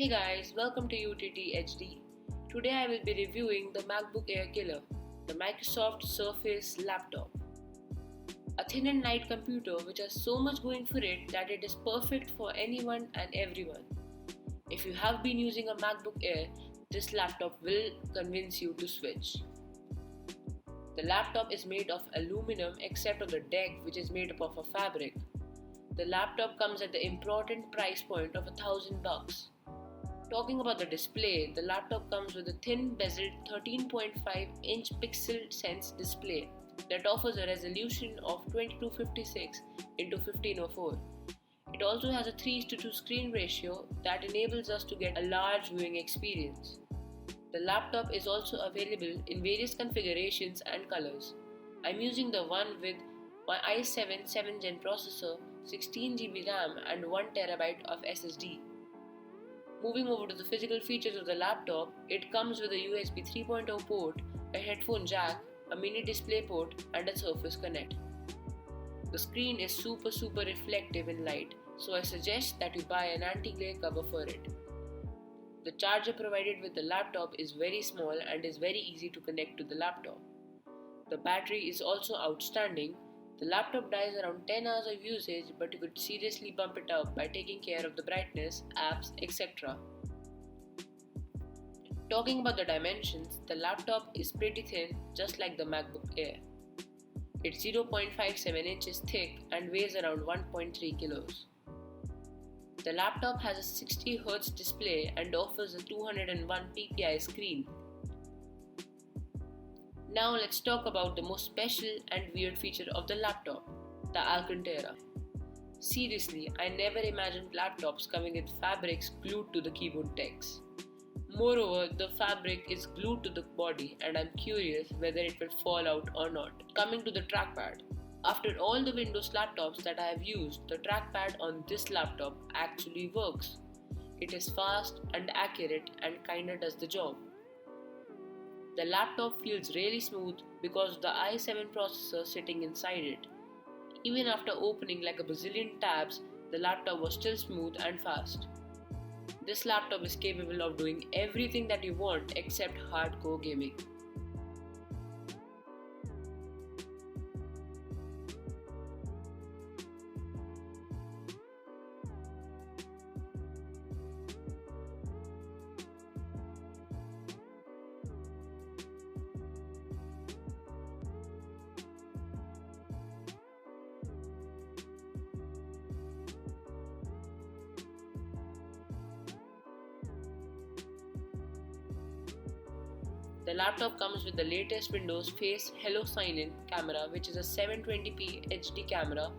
Hey guys, welcome to UTT HD. Today I will be reviewing the MacBook Air Killer, the Microsoft Surface laptop. A thin and light computer which has so much going for it that it is perfect for anyone and everyone. If you have been using a MacBook Air, this laptop will convince you to switch. The laptop is made of aluminum except of the deck which is made up of a fabric. The laptop comes at the important price point of $1,000. Talking about the display, the laptop comes with a thin bezeled 13.5-inch pixel sense display that offers a resolution of 2256 x 1504. It also has a 3:2 screen ratio that enables us to get a large viewing experience. The laptop is also available in various configurations and colors. I'm using the one with my i7 7th Gen processor, 16GB RAM and 1TB of SSD. Moving over to the physical features of the laptop, it comes with a USB 3.0 port, a headphone jack, a mini display port and a Surface Connect. The screen is super reflective in light, so I suggest that you buy an anti-glare cover for it. The charger provided with the laptop is very small and is very easy to connect to the laptop. The battery is also outstanding. The laptop dies around 10 hours of usage, but you could seriously bump it up by taking care of the brightness, apps, etc. Talking about the dimensions, the laptop is pretty thin, just like the MacBook Air. It's 0.57 inches thick and weighs around 1.3 kilos. The laptop has a 60Hz display and offers a 201 ppi screen. Now let's talk about the most special and weird feature of the laptop, the Alcantara. Seriously, I never imagined laptops coming with fabrics glued to the keyboard text. Moreover, the fabric is glued to the body and I'm curious whether it will fall out or not. Coming to the trackpad. After all the Windows laptops that I have used, the trackpad on this laptop actually works. It is fast and accurate and kinda does the job. The laptop feels really smooth because of the i7 processor sitting inside it. Even after opening like a bazillion tabs, the laptop was still smooth and fast. This laptop is capable of doing everything that you want except hardcore gaming. The laptop comes with the latest Windows Face Hello Sign-In camera, which is a 720p HD camera.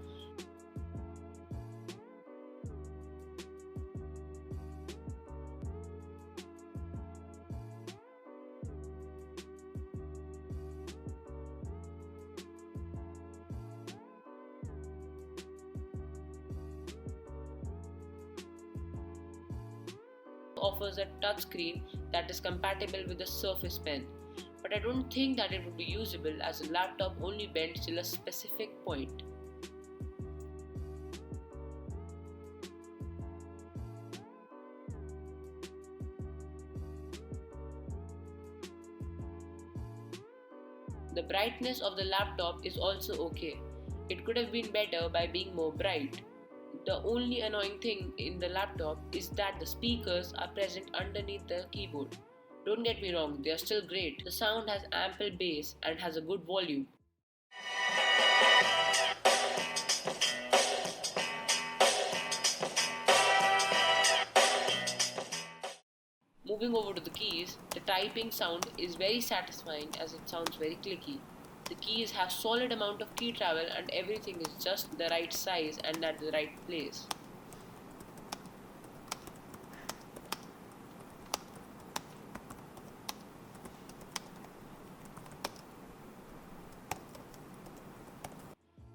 Offers a touchscreen that is compatible with the Surface Pen, but I don't think that it would be usable as a laptop only bends till a specific point. The brightness of the laptop is also okay. It could have been better by being more bright. The only annoying thing in the laptop is that the speakers are present underneath the keyboard. Don't get me wrong, they are still great. The sound has ample bass and has a good volume. Moving over to the keys, the typing sound is very satisfying as it sounds very clicky. The keys have solid amount of key travel and everything is just the right size and at the right place.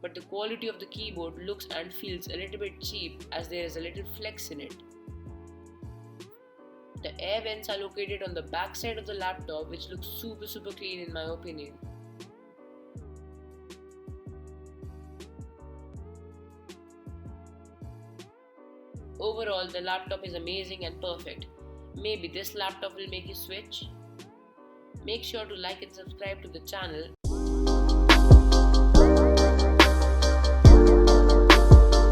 But the quality of the keyboard looks and feels a little bit cheap as there is a little flex in it. The air vents are located on the back side of the laptop, which looks super clean in my opinion. Overall, the laptop is amazing and perfect. Maybe this laptop will make you switch. Make sure to like and subscribe to the channel